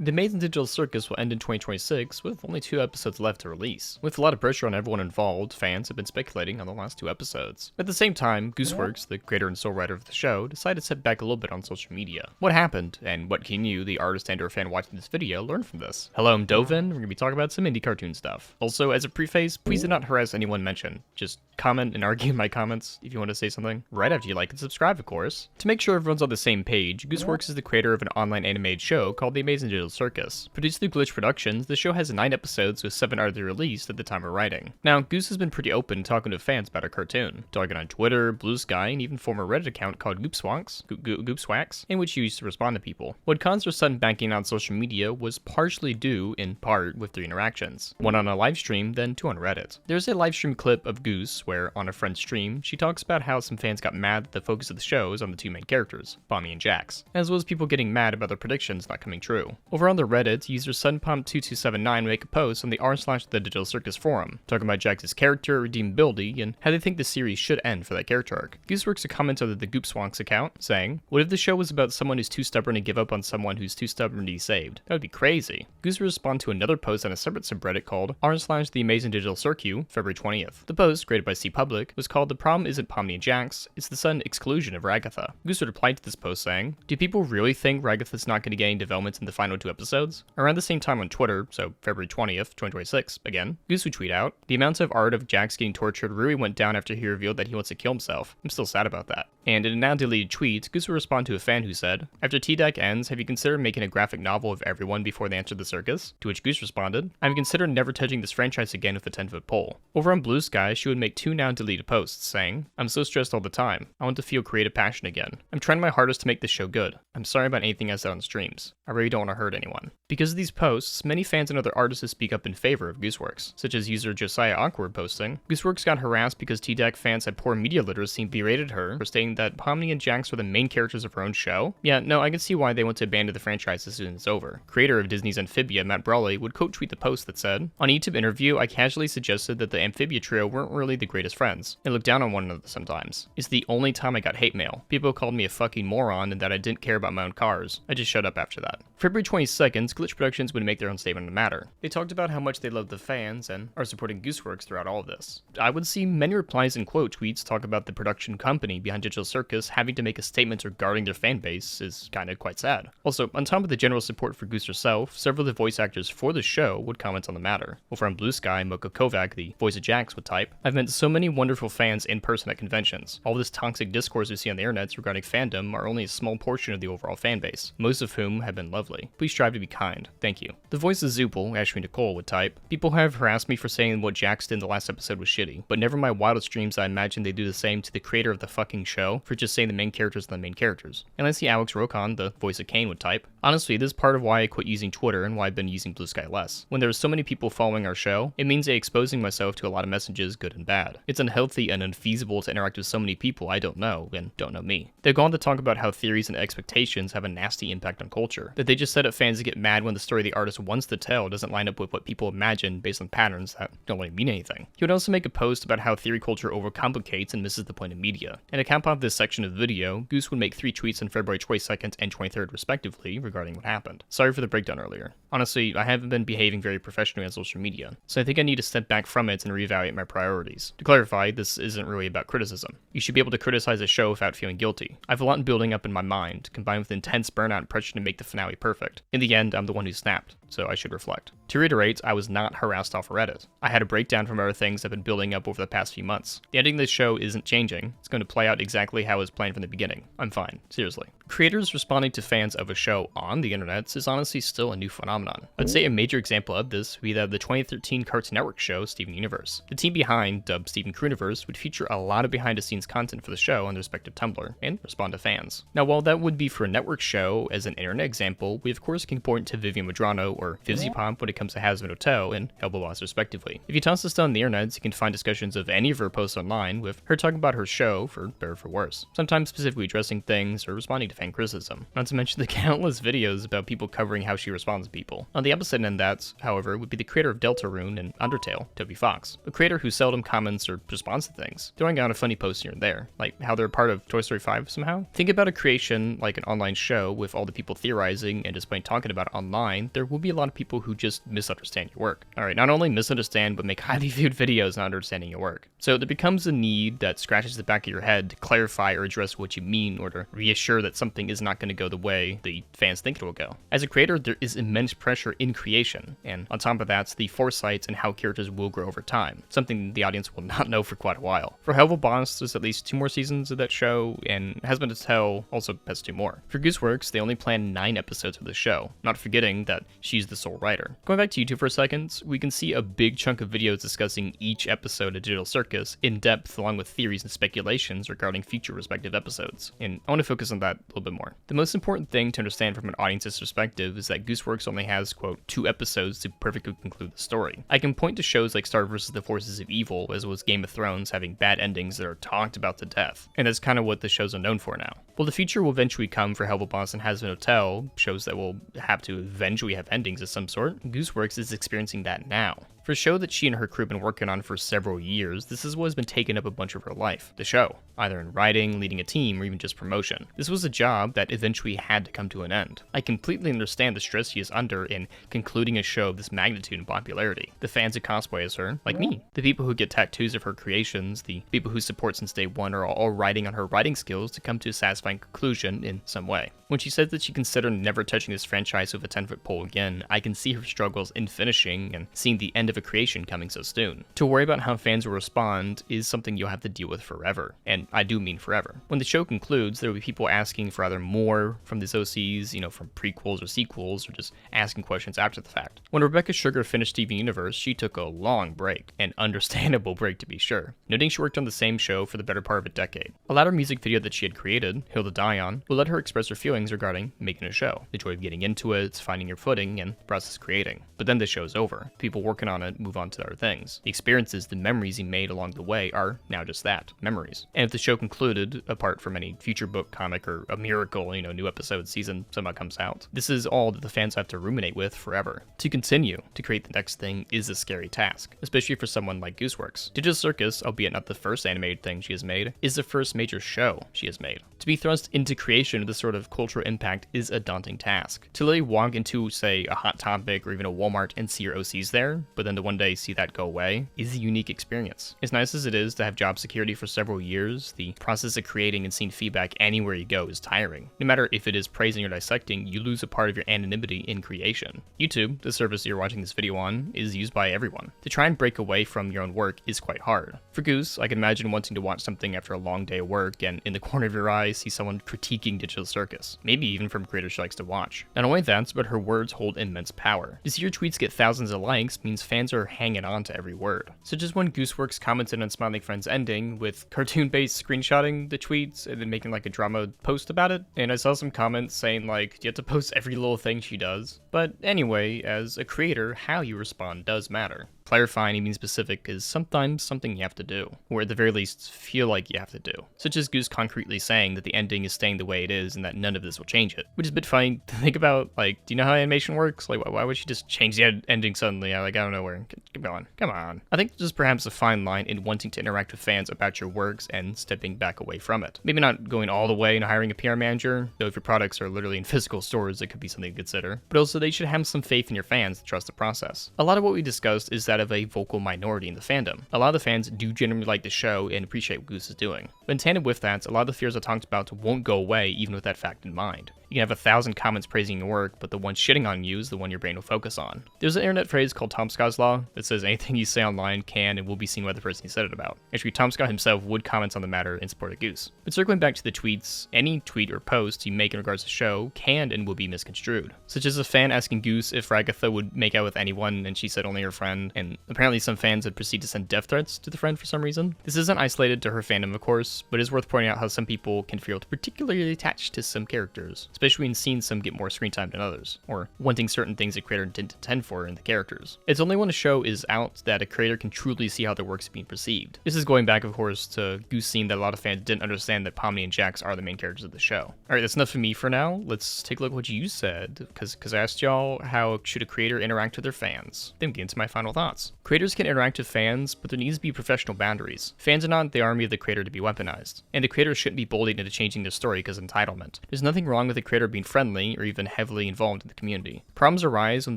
The Amazing Digital Circus will end in 2026 with only 2 episodes left to release. With a lot of pressure on everyone involved, fans have been speculating on the last 2 episodes. At the same time, Gooseworx, the creator and sole writer of the show, decided to step back a little bit on social media. What happened, and what can you, the artist and or fan watching this video, learn from this? Hello, I'm Dovin, we're going to be talking about some indie cartoon stuff. Also, as a preface, please do not harass anyone mentioned. Just comment and argue in my comments if you want to say something. Right after you like and subscribe, of course. To make sure everyone's on the same page, Gooseworx is the creator of an online animated show called The Amazing Digital Circus. Produced through Glitch Productions, the show has 9 episodes with 7 already released at the time of writing. Now, Goose has been pretty open talking to fans about her cartoon, talking on Twitter, Blue Sky, and even former Reddit account called Gooseworx, in which she used to respond to people. What caused her sudden backing on social media was partially due, in part, with 3 interactions. 1 on a live stream, then 2 on Reddit. There's a live stream clip of Goose where, on a friend's stream, she talks about how some fans got mad that the focus of the show is on the 2 main characters, Pomni and Jax, as well as people getting mad about their predictions not coming true. Over on the Reddit, user SunPump2279 make a post on the r/the Digital Circus forum, talking about Jax's character, redeemability, and how they think the series should end for that character arc. Gooseworx commented on the Gooseworx account, saying, "What if the show was about someone who's too stubborn to give up on someone who's too stubborn to be saved? That would be crazy." Goose responded to another post on a separate subreddit called r/the Amazing Digital Circus, February 20th. The post, created by C Public, was called "The Problem Isn't Pomni and Jax, It's the Sudden Exclusion of Ragatha." Goose replied to this post saying, "Do people really think Ragatha's not going to get any development in the final 2 episodes?" Around the same time on Twitter, so February 20th, 2026, again, Goose would tweet out, "The amount of art of Jax getting tortured really went down after he revealed that he wants to kill himself. I'm still sad about that." And in a now deleted tweet, Goose would respond to a fan who said, "After T-Deck ends, have you considered making a graphic novel of everyone before they enter the circus?" To which Goose responded, "I've considered never touching this franchise again with a 10-foot pole." Over on Blue Sky, she would make 2 now deleted posts saying, "I'm so stressed all the time. I want to feel creative passion again. I'm trying my hardest to make this show good. I'm sorry about anything I said on streams. I really don't want to hurt anyone." Because of these posts, many fans and other artists speak up in favor of Gooseworx, such as user Josiah Awkward posting, "Gooseworx got harassed because T-Deck fans had poor media literacy and berated her for stating that Pomni and Jax were the main characters of her own show. Yeah, no, I can see why they want to abandon the franchise as soon as it's over." Creator of Disney's Amphibia, Matt Brawley, would quote tweet the post that said, "On a YouTube interview, I casually suggested that the Amphibia trio weren't really the greatest friends, and looked down on one another sometimes. It's the only time I got hate mail. People called me a fucking moron and that I didn't care about my own cars. I just shut up after that." February 22nd, Glitch Productions would make their own statement on the matter. They talked about how much they love the fans and are supporting Gooseworx throughout all of this. I would see many replies and quote tweets talk about the production company behind Digital Circus having to make a statement regarding their fan base is kinda quite sad. Also, on top of the general support for Goose herself, several of the voice actors for the show would comment on the matter. Over on Blue Sky, Moko Kovac, the voice of Jax, would type, "I've met so many wonderful fans in person at conventions. All this toxic discourse we see on the internet regarding fandom are only a small portion of the overall fan base, most of whom have been lovely. Please strive to be kind. Thank you." The voice of Zoopal, Ashley Nicole, would type, "People have harassed me for saying what Jax did in the last episode was shitty, but never in my wildest dreams I imagine they do the same to the creator of the fucking show for just saying the main characters are the main characters." And I see Alex Rokon, the voice of Kane, would type, "Honestly, this is part of why I quit using Twitter and why I've been using Blue Sky less. When there's so many people following our show, it means exposing myself to a lot of messages, good and bad. It's unhealthy and unfeasible to interact with so many people I don't know and don't know me." They go on to talk about how theories and expectations have a nasty impact on culture, that they just set up fans to get mad when the story the artist wants to tell doesn't line up with what people imagine based on patterns that don't really mean anything. He would also make a post about how theory culture overcomplicates and misses the point of media. And to cap off this section of the video, Goose would make 3 tweets on February 22nd and 23rd respectively regarding what happened. Sorry for the breakdown earlier. Honestly, I haven't been behaving very professionally on social media, so I think I need to step back from it and reevaluate my priorities. To clarify, this isn't really about criticism. You should be able to criticize a show without feeling guilty. I have a lot building up in my mind, combined with intense burnout and pressure to make the finale perfect. In the end, I'm the one who snapped, so I should reflect. To reiterate, I was not harassed off Reddit. I had a breakdown from other things that have been building up over the past few months. The ending of this show isn't changing. It's going to play out exactly how it was planned from the beginning. I'm fine. Seriously. Creators responding to fans of a show on the internet is honestly still a new phenomenon. I'd say a major example of this would be that of the 2013 Cartoon Network show Steven Universe. The team behind, dubbed Steven Universe, would feature a lot of behind-the-scenes content for the show on their respective Tumblr, and respond to fans. Now, while that would be for a network show, as an internet example, we of course can point to Vivian Madrano or Fivzy Pomp when it comes becomes a Hazbin Hotel and Helba Boss respectively. If you toss this down the internet, you can find discussions of any of her posts online with her talking about her show, for better or for worse, sometimes specifically addressing things or responding to fan criticism, not to mention the countless videos about people covering how she responds to people. On the opposite end of that, however, would be the creator of Deltarune and Undertale, Toby Fox, a creator who seldom comments or responds to things, throwing out a funny post here and there, like how they're part of Toy Story 5 somehow. Think about a creation like an online show with all the people theorizing and just plain talking about it online, there will be a lot of people who just misunderstand your work. Alright, not only misunderstand, but make highly viewed videos not understanding your work. So there becomes a need that scratches the back of your head to clarify or address what you mean or to reassure that something is not going to go the way the fans think it will go. As a creator, there is immense pressure in creation, and on top of that, the foresight and how characters will grow over time, something the audience will not know for quite a while. For Helba Boss, there's at least 2 more seasons of that show, and Hazbin Hotel also has 2 more. For Gooseworx, they only plan 9 episodes for the show, not forgetting that she's the sole writer. Going back to YouTube for a second, we can see a big chunk of videos discussing each episode of Digital Circus in depth, along with theories and speculations regarding future respective episodes, and I want to focus on that a little bit more. The most important thing to understand from an audience's perspective is that Gooseworx only has, quote, 2 episodes to perfectly conclude the story. I can point to shows like Star vs. the Forces of Evil, as well as Game of Thrones having bad endings that are talked about to death, and that's kind of what the shows are known for now. Well, the future will eventually come for Helba Boss and Hazbin Hotel, shows that will have to eventually have endings of some sort. Gooseworx is experiencing that now. For a show that she and her crew have been working on for several years, this is what has been taking up a bunch of her life, the show, either in writing, leading a team, or even just promotion. This was a job that eventually had to come to an end. I completely understand the stress she is under in concluding a show of this magnitude and popularity. The fans who cosplay as her, like me, the people who get tattoos of her creations, the people who support since day one are all riding on her writing skills to come to a satisfying conclusion in some way. When she says that she considered never touching this franchise with a 10-foot pole again, I can see her struggles in finishing and seeing the end of a creation coming so soon. To worry about how fans will respond is something you'll have to deal with forever, and I do mean forever. When the show concludes, there will be people asking for either more from these OCs, from prequels or sequels, or just asking questions after the fact. When Rebecca Sugar finished Steven Universe, she took a long break, an understandable break to be sure, noting she worked on the same show for the better part of a decade. A latter music video that she had created, Hill to Die On, will let her express her feelings regarding making a show, the joy of getting into it, finding your footing, and process creating. But then the show's over. People working on it move on to other things. The experiences, the memories he made along the way are now just that, memories. And if the show concluded, apart from any future book, comic, or a miracle, new episode season somehow comes out, this is all that the fans have to ruminate with forever. To continue to create the next thing is a scary task, especially for someone like Gooseworx. Digital Circus, albeit not the first animated thing she has made, is the first major show she has made. To be thrust into creation of this sort of cultural impact is a daunting task. To literally walk into, say, a Hot Topic or even a Walmart and see your OCs there, but then to one day see that go away, is a unique experience. As nice as it is to have job security for several years, the process of creating and seeing feedback anywhere you go is tiring. No matter if it is praising or dissecting, you lose a part of your anonymity in creation. YouTube, the service you're watching this video on, is used by everyone. To try and break away from your own work is quite hard. For Goose, I can imagine wanting to watch something after a long day of work and in the corner of your eye see someone critiquing Digital Circus, maybe even from creators she likes to watch. Not only that, but her words hold immense power. To see your tweets get thousands of likes means fans are hanging on to every word. Such as when Gooseworx commented on Smiling Friends ending with cartoon-based screenshotting the tweets and then making like a drama post about it, and I saw some comments saying like, you have to post every little thing she does. But anyway, as a creator, how you respond does matter. Clarifying and being specific is sometimes something you have to do, or at the very least feel like you have to do. Such as Goose concretely saying that the ending is staying the way it is and that none of this will change it. Which is a bit funny to think about, like, do you know how animation works? Like, why would she just change the ending suddenly? Like, out of nowhere. Come on. I think there's perhaps a fine line in wanting to interact with fans about your works and stepping back away from it. Maybe not going all the way and hiring a PR manager, though if your products are literally in physical stores, it could be something to consider. But also, they should have some faith in your fans to trust the process. A lot of what we discussed is that of a vocal minority in the fandom. A lot of the fans do genuinely like the show and appreciate what Goose is doing. But in tandem with that, a lot of the fears I talked about won't go away even with that fact in mind. You can have 1,000 comments praising your work, but the one shitting on you is the one your brain will focus on. There's an internet phrase called Tom Scott's Law that says anything you say online can and will be seen by the person you said it about. Actually, Tom Scott himself would comment on the matter in support of Goose. But circling back to the tweets, any tweet or post you make in regards to the show can and will be misconstrued. Such as a fan asking Goose if Ragatha would make out with anyone and she said only her friend, and apparently some fans would proceed to send death threats to the friend for some reason. This isn't isolated to her fandom, of course, but it is worth pointing out how some people can feel particularly attached to some characters, especially when seeing some get more screen time than others, or wanting certain things a creator didn't intend for in the characters. It's only when a show is out that a creator can truly see how their work's being perceived. This is going back, of course, to Goose seeing that a lot of fans didn't understand that Pomni and Jax are the main characters of the show. Alright, that's enough for me for now. Let's take a look at what you said, because I asked y'all how should a creator interact with their fans. Then get into my final thoughts. Creators can interact with fans, but there needs to be professional boundaries. Fans are not the army of the creator to be weaponized, and the creator shouldn't be bullied into changing their story because of entitlement. There's nothing wrong with the creator being friendly or even heavily involved in the community. Problems arise when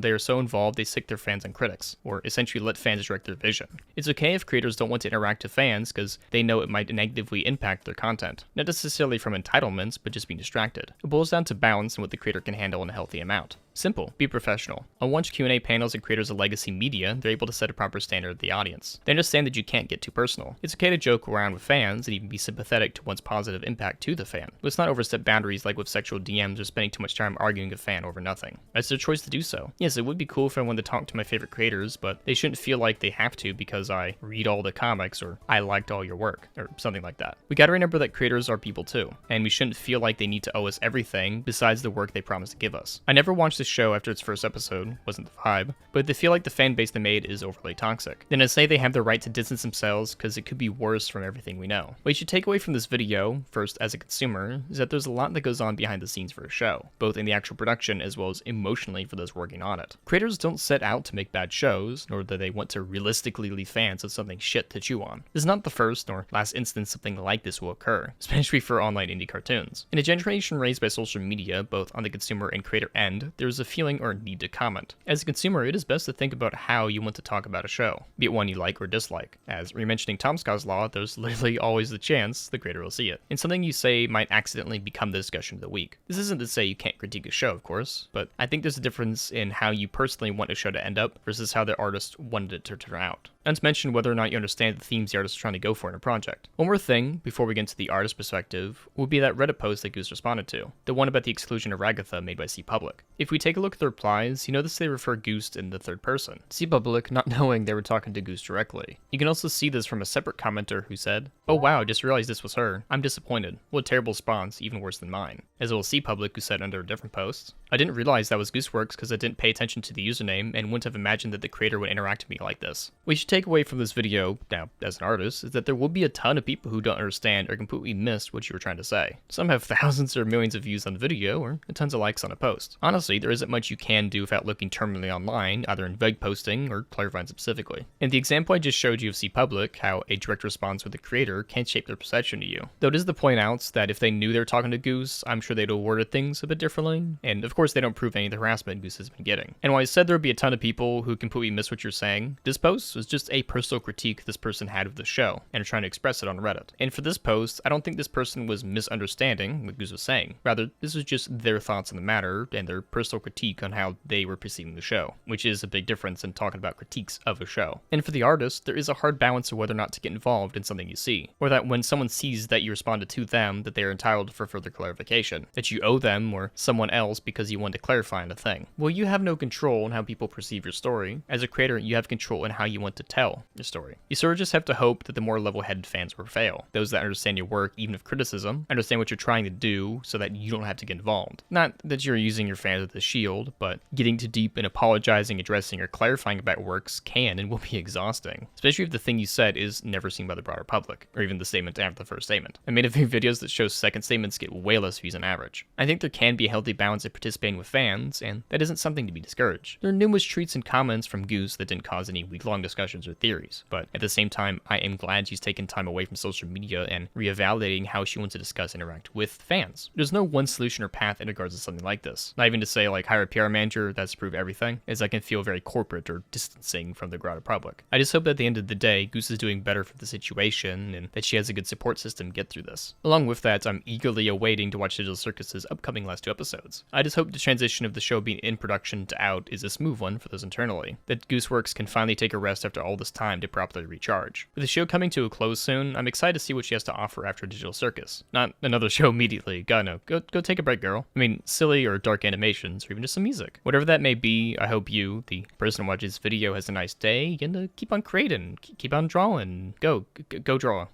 they are so involved they sick their fans on critics, or essentially let fans direct their vision. It's okay if creators don't want to interact with fans because they know it might negatively impact their content, not necessarily from entitlements, but just being distracted. It boils down to balance and what the creator can handle in a healthy amount. Simple, be professional. On once Q&A panels and creators of legacy media, they're able to set a proper standard of the audience. They understand that you can't get too personal. It's okay to joke around with fans and even be sympathetic to one's positive impact to the fan. Let's not overstep boundaries like with sexual DMs or spending too much time arguing with a fan over nothing. It's their choice to do so. Yes, it would be cool if I wanted to talk to my favorite creators, but they shouldn't feel like they have to because I read all the comics or I liked all your work, or something like that. We gotta remember that creators are people too, and we shouldn't feel like they need to owe us everything besides the work they promised to give us. I never watched this show after its first episode, wasn't the vibe, but they feel like the fan base they made is overly toxic. Then I say they have the right to distance themselves because it could be worse from everything we know. What you should take away from this video, first as a consumer, is that there's a lot that goes on behind the scenes for a show, both in the actual production as well as emotionally for those working on it. Creators don't set out to make bad shows, nor do they want to realistically leave fans with something shit to chew on. This is not the first nor last instance something like this will occur, especially for online indie cartoons. In a generation raised by social media, both on the consumer and creator end, there's a feeling or need to comment. As a consumer, it is best to think about how you want to talk about a show, be it one you like or dislike. As re-mentioning Tom Scott's Law, there's literally always the chance the creator will see it, and something you say might accidentally become the discussion of the week. This isn't to say you can't critique a show, of course, but I think there's a difference in how you personally want a show to end up versus how the artist wanted it to turn out. Not to mention whether or not you understand the themes the artist is trying to go for in a project. One more thing, before we get into the artist perspective, would be that Reddit post that Goose responded to, the one about the exclusion of Ragatha made by CPublic. If we take a look at the replies, you notice they refer Goose in the third person. CPublic not knowing they were talking to Goose directly. You can also see this from a separate commenter who said, "Oh wow, just realized this was her. I'm disappointed. What a terrible response, even worse than mine." As well as CPublic who said under a different post, "I didn't realize that was Gooseworx because I didn't pay attention to the username and wouldn't have imagined that the creator would interact with me like this." What you should take away from this video, now as an artist, is that there will be a ton of people who don't understand or completely missed what you were trying to say. Some have thousands or millions of views on the video or tons of likes on a post. Honestly, there isn't much you can do without looking terminally online, either in vague posting or clarifying specifically. In the example I just showed you of CPublic, how a direct response with the creator can shape their perception to you. Though it is to point out that if they knew they were talking to Goose, I'm sure they'd have worded things a bit differently, and of course they don't prove any of the harassment Goose has been getting. And while I said there would be a ton of people who completely miss what you're saying, this post was just a personal critique this person had of the show, and are trying to express it on Reddit. And for this post, I don't think this person was misunderstanding what Goose was saying. Rather, this was just their thoughts on the matter, and their personal critique on how they were perceiving the show, which is a big difference in talking about critiques of a show. And for the artist, there is a hard balance of whether or not to get involved in something you see, or that when someone sees that you responded to them, that they are entitled for further clarification, that you owe them or someone else because you want to clarify on a thing. Well, you have no control on how people perceive your story. As a creator, you have control in how you want to tell your story. You sort of just have to hope that the more level-headed fans will prevail. Those that understand your work, even if criticism, understand what you're trying to do so that you don't have to get involved. Not that you're using your fans as a shield, but getting too deep in apologizing, addressing, or clarifying about works can and will be exhausting, especially if the thing you said is never seen by the broader public, or even the statement after the first statement. I made a few videos that show second statements get way less views on average. I think there can be a healthy balance of participating with fans, and that isn't something to be discouraged. There are numerous tweets and comments from Goose that didn't cause any week-long discussions or theories, but at the same time, I am glad she's taken time away from social media and reevaluating how she wants to discuss and interact with fans. There's no one solution or path in regards to something like this. Not even to say like hire a PR manager that's to prove everything, as that can feel very corporate or distancing from the broader public. I just hope that at the end of the day, Goose is doing better for the situation and that she has a good support system to get through this. Along with that, I'm eagerly awaiting to watch Digital Circus's upcoming last 2 episodes. I just hope the transition of the show being in production to out is a smooth one for those internally, that Gooseworx can finally take a rest after all this time to properly recharge. With the show coming to a close soon, I'm excited to see what she has to offer after Digital Circus. Not another show immediately, God no, go take a break, girl. I mean, silly or dark animations, or even just some music. Whatever that may be, I hope you, the person watching this video, has a nice day, and keep on creating, keep on drawing. Go draw.